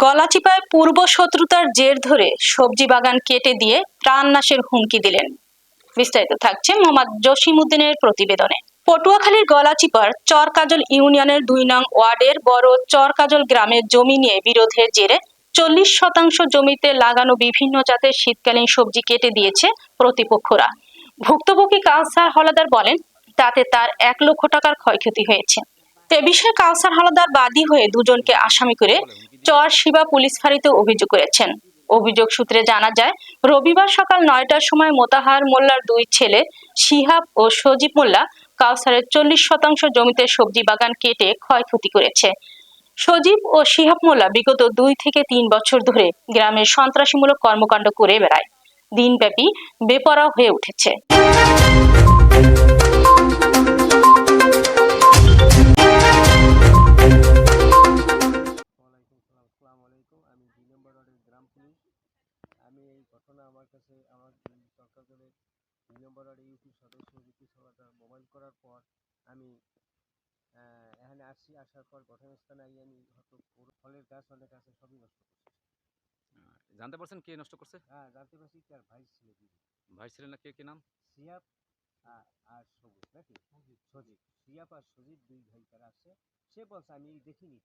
গলাচিপায় পূর্ব শত্রুতার জের ধরে সবজি বাগান কেটে দিয়ে প্রাণনাশের হুমকি দিলেন। বিস্তারিত থাকছে মোহাম্মদ জসিমউদ্দিনের প্রতিবেদনে। পটুয়াখালীর গলাচিপার চরকাজল ইউনিয়নের ২ নং ওয়ার্ডের বড় চরকাজল গ্রামের জমি নিয়ে বিরোধের জেরে ৪০% জমিতে লাগানো বিভিন্ন জাতের শীতকালীন সবজি কেটে দিয়েছে প্রতিপক্ষরা। ভুক্তভোগী কাউসার হলাদার বলেন, তাতে তার ১ লক্ষ টাকার ক্ষয়ক্ষতি হয়েছে। এ বিষয়ে কাউসার হাওলাদার বাদী হয়ে দুজনকে আসামি করে চর শিবা পুলিশ ফাঁড়িতে অভিযোগ করেছেন। অভিযোগ সূত্রে জানা যায়, রবিবার সকাল ৯টার সময় মোতাহার মোল্লার ২ ছেলে শিহাব ও সজীব মোল্লা কাউসারের ৪০% জমিতে সবজি বাগান কেটে ক্ষয়ক্ষতি করেছে। সজীব ও শিহাব মোল্লা বিগত ২ থেকে ৩ বছর ধরে গ্রামের সন্ত্রাসীমূলক কর্মকাণ্ড করে বেড়ায়, দিনব্যাপী বেপরোয়া হয়ে উঠেছে। আমি ২ নম্বর ওয়ার্ডের গ্রাম পুলিশ। আমি এই ঘটনা আমার কাছে আমার চরকাজলের ২ নম্বর ওয়ার্ডের ইউপি সদস্য রিপি সভাটা মোবাইল করার পর আমি এখানে আসার পর ঘটনাস্থানে আমি হয়তো ফলের গাছ অনেক আছে, সবই নষ্ট করছে। জানতে পারছেন কে নষ্ট করছে? হ্যাঁ, জানতে পারছি তার ভাই ছিল। ভাই ছিলেন না, কে কি নাম? সিয়াব আর সবুজ নাকি সজীব। সিয়াব আর সজীব ২ ভাই তারা আসছে। সে বলছে আমি দেখিনি।